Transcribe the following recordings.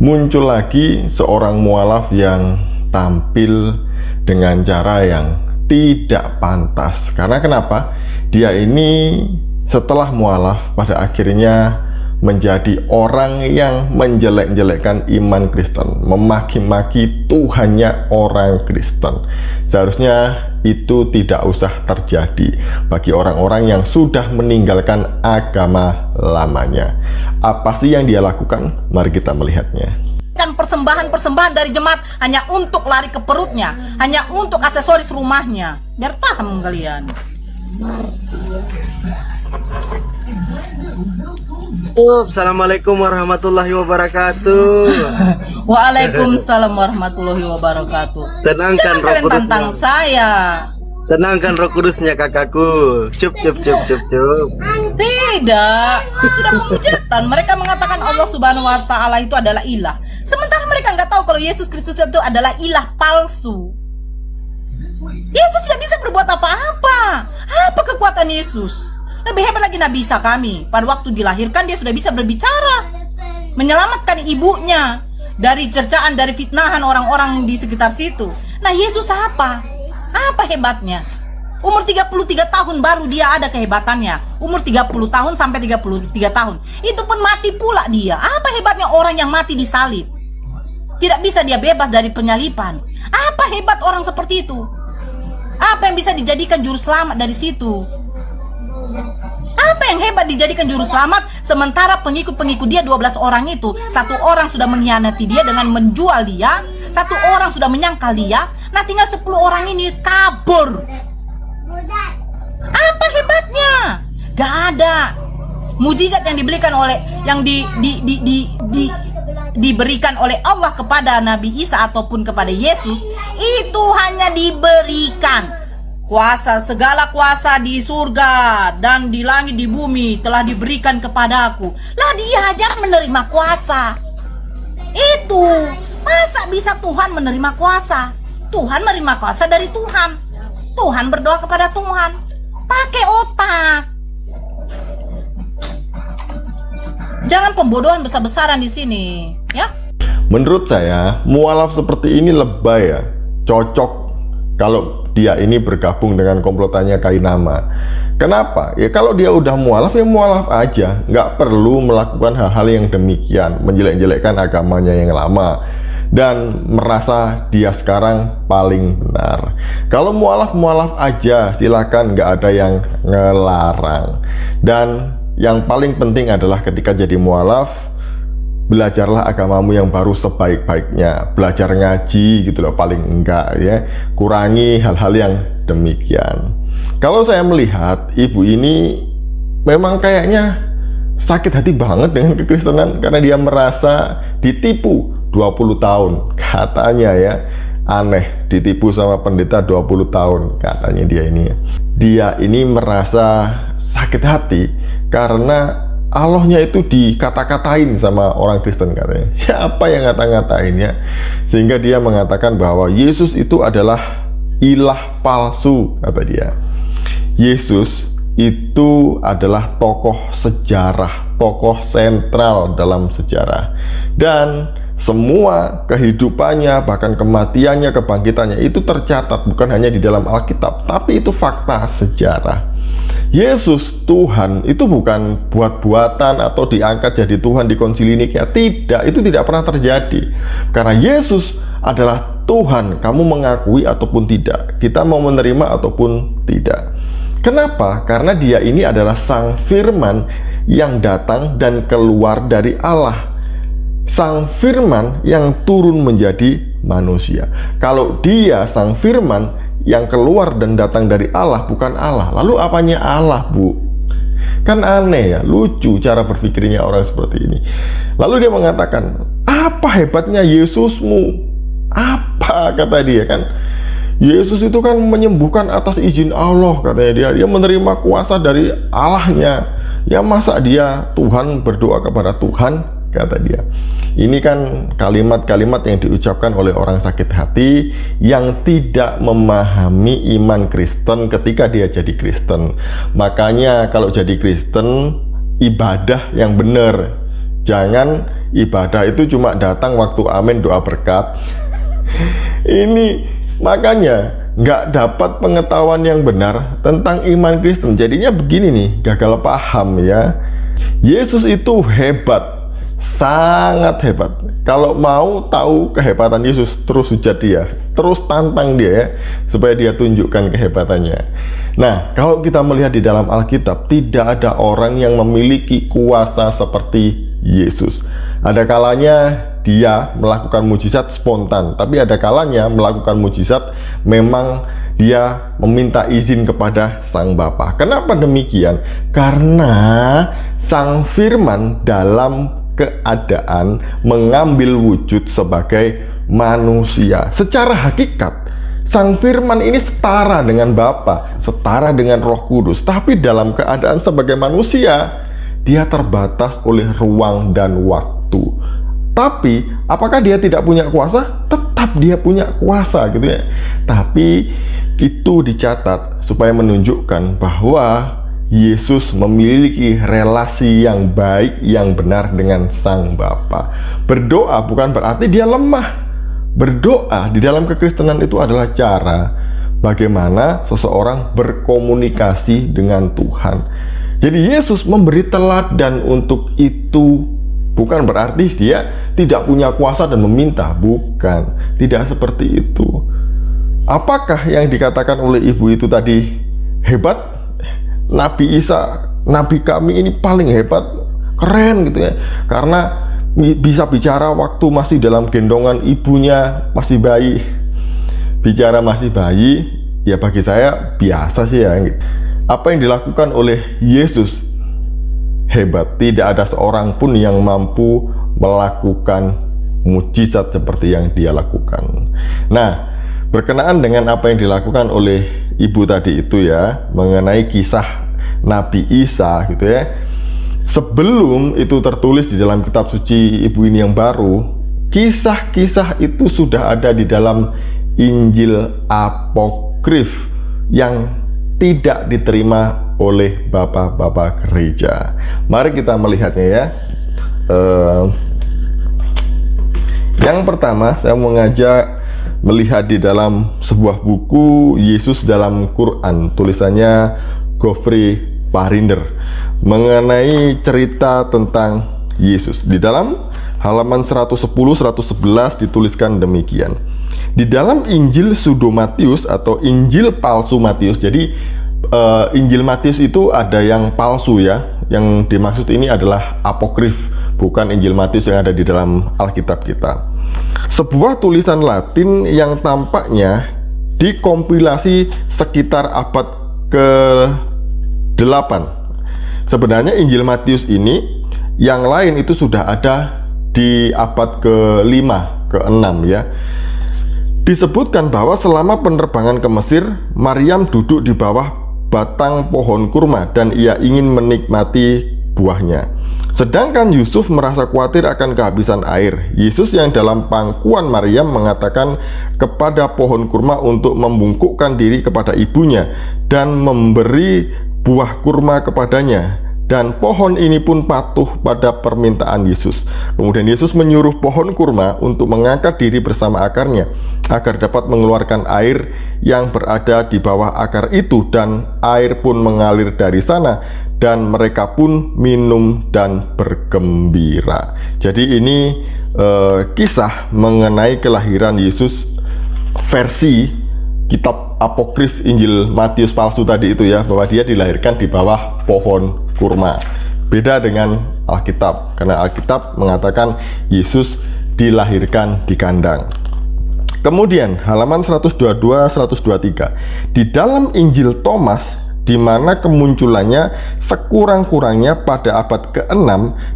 muncul lagi seorang mualaf yang tampil dengan cara yang tidak pantas. Karena kenapa? Dia ini setelah mualaf pada akhirnya menjadi orang yang menjelek-jelekkan iman Kristen, memaki-maki Tuhannya orang Kristen. Seharusnya itu tidak usah terjadi bagi orang-orang yang sudah meninggalkan agama lamanya. Apa sih yang dia lakukan? Mari kita melihatnya. Persembahan-persembahan dari jemaat hanya untuk lari ke perutnya, hanya untuk aksesoris rumahnya. Biar paham kalian. Assalamualaikum warahmatullahi wabarakatuh. Waalaikumsalam warahmatullahi wabarakatuh. Tenangkan Jangan roh kalian kudusnya. tantang saya. Tenangkan roh kudusnya kakakku. Cup. Tidak, sudah penghujatan. Mereka mengatakan Allah Subhanahu wa Ta'ala itu adalah ilah, sementara mereka nggak tahu kalau Yesus Kristus itu adalah ilah palsu. Yesus tidak bisa berbuat apa-apa. Apa kekuatan Yesus? Lebih hebat lagi Nabi Isa kami. Pada waktu dilahirkan dia sudah bisa berbicara, menyelamatkan ibunya dari cercaan, dari fitnahan orang-orang di sekitar situ. Nah, Yesus apa? Apa hebatnya? Umur 33 tahun baru dia ada kehebatannya. Umur 30 tahun sampai 33 tahun. Itu pun mati pula dia. Apa hebatnya orang yang mati disalib? Tidak bisa dia bebas dari penyalipan. Apa hebat orang seperti itu? Apa yang bisa dijadikan juru selamat dari situ? Apa yang hebat dijadikan juru selamat sementara pengikut-pengikut dia 12 orang itu, satu orang sudah mengkhianati dia dengan menjual dia, satu orang sudah menyangkal dia. Nah, tinggal 10 orang ini kabur. Apa hebatnya? Gak ada mujizat yang diberikan oleh diberikan oleh Allah kepada Nabi Isa ataupun kepada Yesus. Itu hanya diberikan kuasa, segala kuasa di surga dan di langit di bumi telah diberikan kepadaku. Lah dia aja menerima kuasa. Itu masa bisa Tuhan menerima kuasa? Tuhan menerima kuasa dari Tuhan. Tuhan berdoa kepada Tuhan. Pakai otak. Jangan pembodohan besar-besaran di sini, ya. Menurut saya, mualaf seperti ini lebay ya. Cocok kalau dia ini bergabung dengan komplotannya Kainama. Kenapa? Ya kalau dia udah mualaf, ya mualaf aja. Nggak perlu melakukan hal-hal yang demikian, menjelek-jelekkan agamanya yang lama dan merasa dia sekarang paling benar. Kalau mualaf aja, silakan, nggak ada yang ngelarang. Dan yang paling penting adalah ketika jadi mualaf, belajarlah agamamu yang baru sebaik-baiknya. Belajar ngaji gitu loh, paling enggak ya. Kurangi hal-hal yang demikian. Kalau saya melihat ibu ini memang kayaknya sakit hati banget dengan kekristenan karena dia merasa ditipu 20 tahun katanya ya. Aneh, ditipu sama pendeta 20 tahun katanya dia ini merasa sakit hati karena Allahnya itu dikata-katain sama orang Kristen katanya. Siapa yang ngata-ngatain ya? Sehingga dia mengatakan bahwa Yesus itu adalah ilah palsu, kata dia. Yesus itu adalah tokoh sejarah, tokoh sentral dalam sejarah. Dan semua kehidupannya, bahkan kematiannya, kebangkitannya itu tercatat bukan hanya di dalam Alkitab, tapi itu fakta sejarah. Yesus Tuhan itu bukan buat-buatan atau diangkat jadi Tuhan di Konsili Nikea. Tidak, itu tidak pernah terjadi. Karena Yesus adalah Tuhan, kamu mengakui ataupun tidak, kita mau menerima ataupun tidak. Kenapa? Karena dia ini adalah Sang Firman yang datang dan keluar dari Allah. Sang Firman yang turun menjadi manusia. Kalau dia Sang Firman yang keluar dan datang dari Allah, bukan Allah, lalu apanya Allah, Bu? Kan aneh ya, lucu cara berpikirnya orang seperti ini. Lalu dia mengatakan, apa hebatnya Yesusmu? Apa, kata dia kan? Yesus itu kan menyembuhkan atas izin Allah, katanya dia menerima kuasa dari Allahnya. Ya masa dia Tuhan berdoa kepada Tuhan, kata dia. Ini kan kalimat-kalimat yang diucapkan oleh orang sakit hati yang tidak memahami iman Kristen ketika dia jadi Kristen. Makanya kalau jadi Kristen, ibadah yang benar, Jangan ibadah itu cuma datang waktu amin doa berkat. Ini makanya nggak dapat pengetahuan yang benar tentang iman Kristen. Jadinya begini nih, gagal paham ya. Yesus itu hebat, sangat hebat. Kalau mau tahu kehebatan Yesus, terus hujat dia, terus tantang dia ya, supaya dia tunjukkan kehebatannya. Nah, kalau kita melihat di dalam Alkitab, tidak ada orang yang memiliki kuasa seperti Yesus. Ada kalanya dia melakukan mujizat spontan, tapi ada kalanya melakukan mujizat memang dia meminta izin kepada Sang Bapa. Kenapa demikian? Karena Sang Firman dalam keadaan mengambil wujud sebagai manusia. Secara hakikat, Sang Firman ini setara dengan Bapa, setara dengan Roh Kudus, tapi dalam keadaan sebagai manusia, dia terbatas oleh ruang dan waktu. Tapi apakah dia tidak punya kuasa? Tetap dia punya kuasa gitu ya. Tapi itu dicatat supaya menunjukkan bahwa Yesus memiliki relasi yang baik, yang benar dengan Sang Bapa. Berdoa bukan berarti dia lemah. Berdoa di dalam kekristenan itu adalah cara bagaimana seseorang berkomunikasi dengan Tuhan. Jadi Yesus memberi teladan untuk itu. Bukan berarti dia tidak punya kuasa dan meminta. Bukan, tidak seperti itu. Apakah yang dikatakan oleh ibu itu tadi hebat? Nabi Isa, Nabi kami ini paling hebat, keren gitu ya. Karena bisa bicara waktu masih dalam gendongan ibunya, masih bayi. Bicara masih bayi, ya bagi saya biasa sih ya. Apa yang dilakukan oleh Yesus hebat. Tidak ada seorang pun yang mampu melakukan mujizat seperti yang dia lakukan. Nah, berkenaan dengan apa yang dilakukan oleh ibu tadi itu ya, mengenai kisah Nabi Isa gitu ya. Sebelum itu tertulis di dalam kitab suci ibu ini yang baru, kisah-kisah itu sudah ada di dalam Injil apokrif yang tidak diterima oleh bapak-bapak gereja. Mari kita melihatnya ya. Yang pertama, saya mengajak melihat di dalam sebuah buku Yesus dalam Quran, tulisannya Geoffrey Parinder, mengenai cerita tentang Yesus. Di dalam halaman 110-111 dituliskan demikian. Di dalam Injil pseudo Matius atau Injil palsu Matius, jadi Injil Matius itu ada yang palsu ya. Yang dimaksud ini adalah apokrif, bukan Injil Matius yang ada di dalam Alkitab kita. Sebuah tulisan Latin yang tampaknya dikompilasi sekitar abad ke-8. Sebenarnya Injil Matius ini, yang lain itu sudah ada di abad ke-5, ke-6 ya. Disebutkan bahwa selama penerbangan ke Mesir, Maryam duduk di bawah batang pohon kurma dan ia ingin menikmati buahnya. Sedangkan Yusuf merasa khawatir akan kehabisan air. Yesus yang dalam pangkuan Maryam mengatakan kepada pohon kurma untuk membungkukkan diri kepada ibunya dan memberi buah kurma kepadanya. Dan pohon ini pun patuh pada permintaan Yesus. Kemudian Yesus menyuruh pohon kurma untuk mengangkat diri bersama akarnya agar dapat mengeluarkan air yang berada di bawah akar itu, dan air pun mengalir dari sana dan mereka pun minum dan bergembira. Jadi ini kisah mengenai kelahiran Yesus versi kitab apokrif Injil Matius palsu tadi itu ya, bahwa dia dilahirkan di bawah pohon kurma. Beda dengan Alkitab, karena Alkitab mengatakan Yesus dilahirkan di kandang. Kemudian halaman 122-123 di dalam Injil Thomas, di mana kemunculannya sekurang-kurangnya pada abad ke-6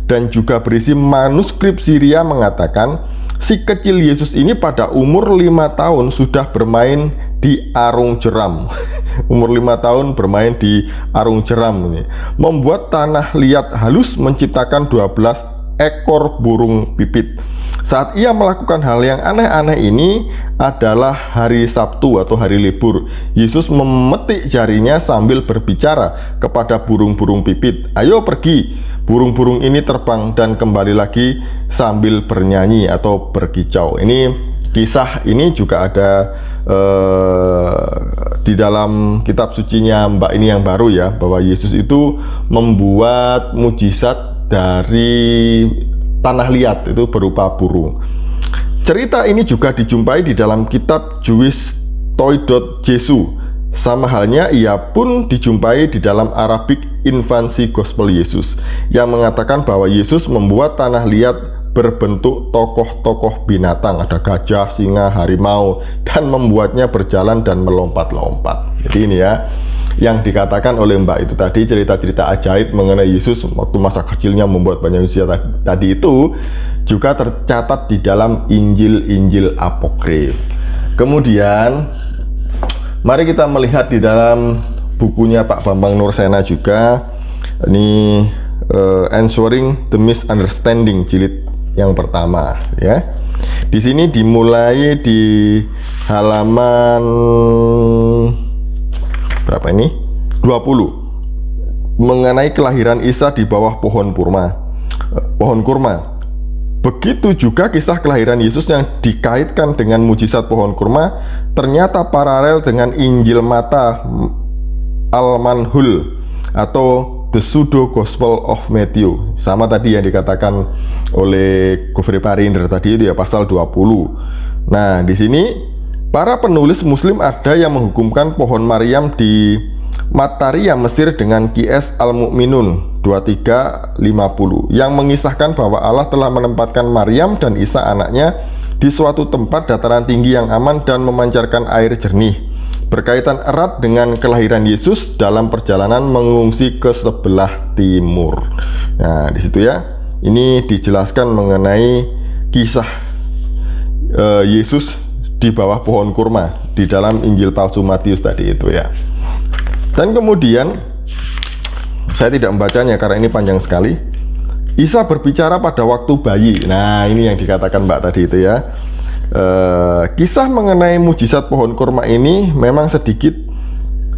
dan juga berisi manuskrip Syria, mengatakan si kecil Yesus ini pada umur 5 tahun sudah bermain di arung jeram. Umur 5 tahun bermain di arung jeram ini, membuat tanah liat halus, menciptakan 12 ekor burung pipit. Saat ia melakukan hal yang aneh-aneh ini adalah hari Sabtu atau hari libur. Yesus memetik jarinya sambil berbicara kepada burung-burung pipit, "Ayo pergi, Burung-burung ini terbang dan kembali lagi sambil bernyanyi atau berkicau. Ini kisah ini juga ada di dalam kitab sucinya Mbak ini yang baru ya, bahwa Yesus itu membuat mujizat dari tanah liat itu berupa burung. Cerita ini juga dijumpai di dalam kitab Jewish Toledot Jesu. Sama halnya ia pun dijumpai di dalam Arabic Infancy Gospel Yesus yang mengatakan bahwa Yesus membuat tanah liat berbentuk tokoh-tokoh binatang, ada gajah, singa, harimau, dan membuatnya berjalan dan melompat-lompat. Jadi ini ya yang dikatakan oleh Mbak itu tadi, cerita-cerita ajaib mengenai Yesus waktu masa kecilnya membuat banyak mujizat tadi itu juga tercatat di dalam Injil-Injil apokrif. Kemudian mari kita melihat di dalam bukunya Pak Bambang Nursena juga, ini Answering the Misunderstanding jilid yang pertama ya. Di sini dimulai di halaman berapa ini? 20. Mengenai kelahiran Isa di bawah pohon kurma. Begitu juga kisah kelahiran Yesus yang dikaitkan dengan mujizat pohon kurma ternyata paralel dengan Injil Mata Al-Manhul atau The Pseudo Gospel of Matthew. Sama tadi yang dikatakan oleh Godfrey Parinder tadi itu ya, pasal 20. Nah, di sini para penulis Muslim ada yang menghukumkan pohon Maryam di Mataria Mesir dengan Qs Al-Mu'minun 2350 yang mengisahkan bahwa Allah telah menempatkan Maryam dan Isa anaknya di suatu tempat dataran tinggi yang aman dan memancarkan air jernih, berkaitan erat dengan kelahiran Yesus dalam perjalanan mengungsi ke sebelah timur. Nah, di situ ya, ini dijelaskan mengenai kisah Yesus di bawah pohon kurma di dalam Injil palsu Matius tadi itu ya. Dan kemudian saya tidak membacanya karena ini panjang sekali. Isa berbicara pada waktu bayi. Nah, ini yang dikatakan Mbak tadi itu ya. Kisah mengenai mujizat pohon kurma ini memang sedikit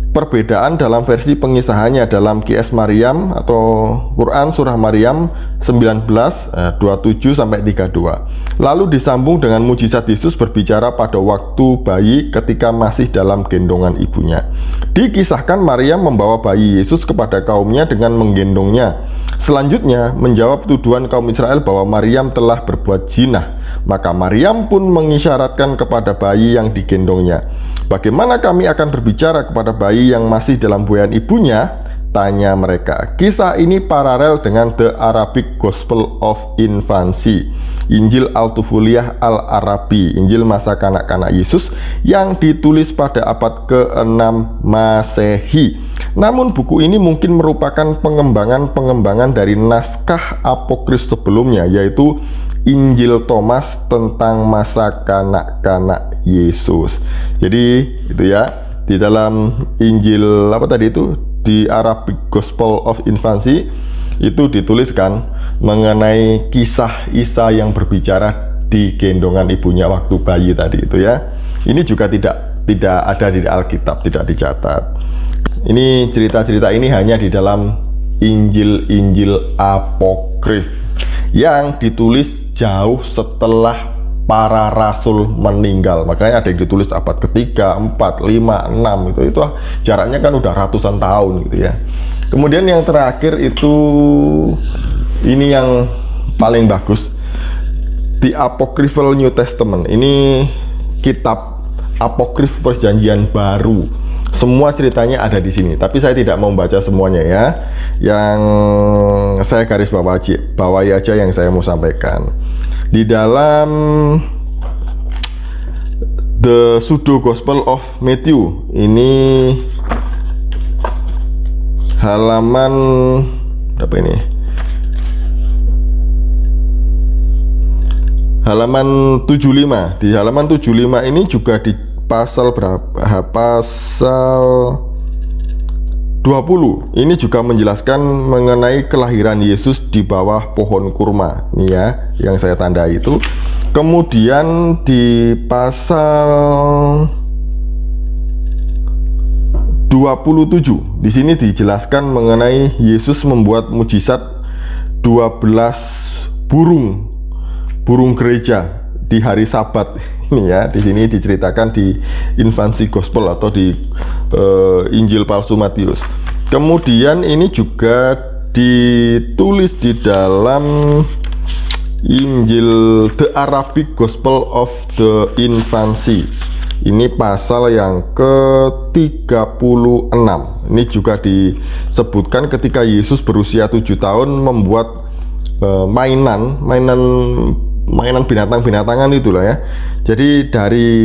perbedaan dalam versi pengisahannya dalam QS Maryam atau Quran Surah Maryam 19 27 sampai 32. Lalu disambung dengan mujizat Yesus berbicara pada waktu bayi ketika masih dalam gendongan ibunya. Dikisahkan Maryam membawa bayi Yesus kepada kaumnya dengan menggendongnya. Selanjutnya menjawab tuduhan kaum Israel bahwa Maryam telah berbuat zina. Maka Maryam pun mengisyaratkan kepada bayi yang digendongnya. Bagaimana kami akan berbicara kepada bayi yang masih dalam buayan ibunya? Tanya mereka. Kisah ini paralel dengan The Arabic Gospel of Infancy, Injil Al-Tufuliyah Al-Arabi, Injil masa kanak-kanak Yesus yang ditulis pada abad ke-6 Masehi. Namun buku ini mungkin merupakan pengembangan dari naskah apokrif sebelumnya, yaitu Injil Thomas tentang masa kanak-kanak Yesus. Jadi itu ya, di dalam Injil apa tadi itu, di Arabic Gospel of Infancy itu dituliskan mengenai kisah Isa yang berbicara di gendongan ibunya waktu bayi tadi itu ya. Ini juga tidak ada di Alkitab, tidak dicatat. Ini cerita-cerita ini hanya di dalam Injil-Injil apokrif yang ditulis jauh setelah para rasul meninggal. Makanya ada yang ditulis abad ketiga, 4, 5, 6 itu jaraknya kan udah ratusan tahun gitu ya. Kemudian yang terakhir itu ini yang paling bagus, The Apocryphal New Testament. Ini kitab apokrif perjanjian baru. Semua ceritanya ada di sini, tapi saya tidak mau membaca semuanya ya. Yang saya garis bawahi aja yang saya mau sampaikan. Di dalam The Pseudo Gospel of Matthew ini halaman berapa ini? Halaman 75. Di halaman 75 ini juga di pasal berapa? Pasal 20. Ini juga menjelaskan mengenai kelahiran Yesus di bawah pohon kurma. Ini ya, yang saya tandai itu. Kemudian di pasal 27, di sini dijelaskan mengenai Yesus membuat mujizat burung gereja di hari Sabat ini ya. Di sini diceritakan di infansi gospel atau di Injil palsu Matius. Kemudian ini juga ditulis di dalam Injil The Arabic Gospel of the Infancy. Ini pasal yang ke-36. Ini juga disebutkan ketika Yesus berusia 7 tahun membuat mainan binatang-binatangan itulah ya. Jadi dari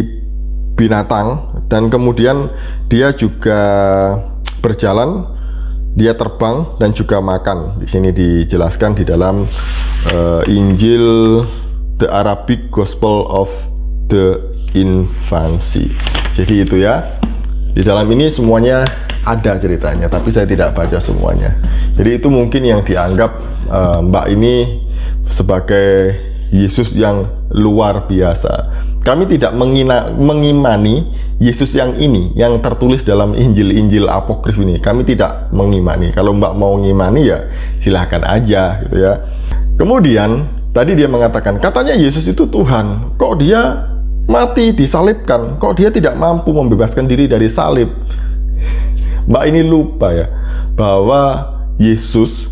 binatang, dan kemudian dia juga berjalan, dia terbang dan juga makan. Di sini dijelaskan di dalam Injil The Arabic Gospel of the Infancy. Jadi itu ya. Di dalam ini semuanya ada ceritanya, tapi saya tidak baca semuanya. Jadi itu mungkin yang dianggap Mbak ini sebagai Yesus yang luar biasa. Kami tidak mengimani Yesus yang ini, yang tertulis dalam Injil-Injil apokrif ini. Kami tidak mengimani. Kalau Mbak mau ngimani ya silahkan aja gitu ya. Kemudian tadi dia mengatakan, katanya Yesus itu Tuhan, kok dia mati disalibkan, kok dia tidak mampu membebaskan diri dari salib. Mbak ini lupa ya, bahwa Yesus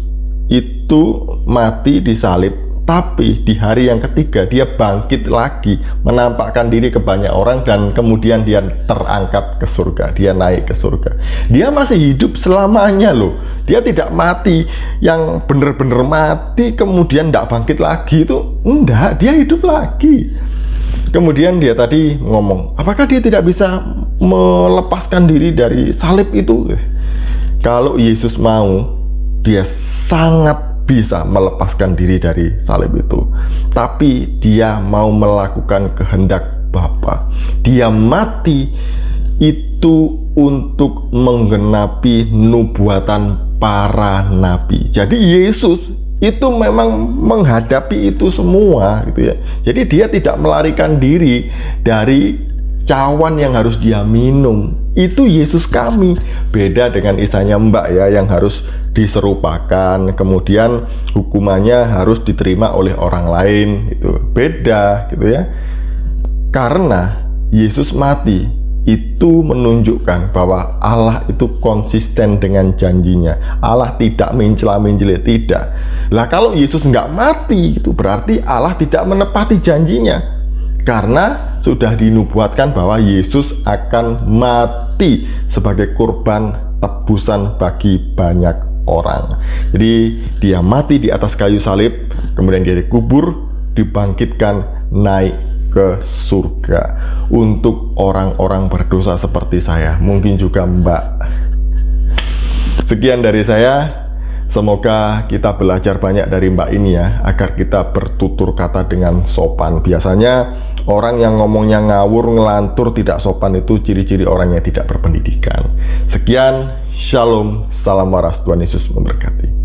itu mati disalib, tapi di hari yang ketiga dia bangkit lagi, menampakkan diri ke banyak orang, dan kemudian dia terangkat ke surga, dia naik ke surga. Dia masih hidup selamanya loh. Dia tidak mati yang benar-benar mati kemudian tidak bangkit lagi, itu enggak, dia hidup lagi. Kemudian dia tadi ngomong, apakah dia tidak bisa melepaskan diri dari salib itu? Kalau Yesus mau, dia sangat bisa melepaskan diri dari salib itu. Tapi dia mau melakukan kehendak Bapa. Dia mati itu untuk menggenapi nubuatan para nabi. Jadi Yesus itu memang menghadapi itu semua gitu ya. Jadi dia tidak melarikan diri dari cawan yang harus dia minum. Itu Yesus kami. Beda dengan isanya Mbak ya, yang harus diserupakan, kemudian hukumannya harus diterima oleh orang lain, itu beda gitu ya. Karena Yesus mati itu menunjukkan bahwa Allah itu konsisten dengan janjinya. Allah tidak mencela-mencela, tidak. Lah kalau Yesus nggak mati, itu berarti Allah tidak menepati janjinya. Karena sudah dinubuatkan bahwa Yesus akan mati sebagai kurban tebusan bagi banyak orang. Jadi dia mati di atas kayu salib, kemudian dia dikubur, dibangkitkan, naik ke surga untuk orang-orang berdosa seperti saya, mungkin juga Mbak. Sekian dari saya. Semoga kita belajar banyak dari Mbak ini ya, agar kita bertutur kata dengan sopan. Biasanya orang yang ngomongnya ngawur, ngelantur, tidak sopan itu ciri-ciri orang yang tidak berpendidikan. Sekian, shalom, salam waras, Tuhan Yesus memberkati.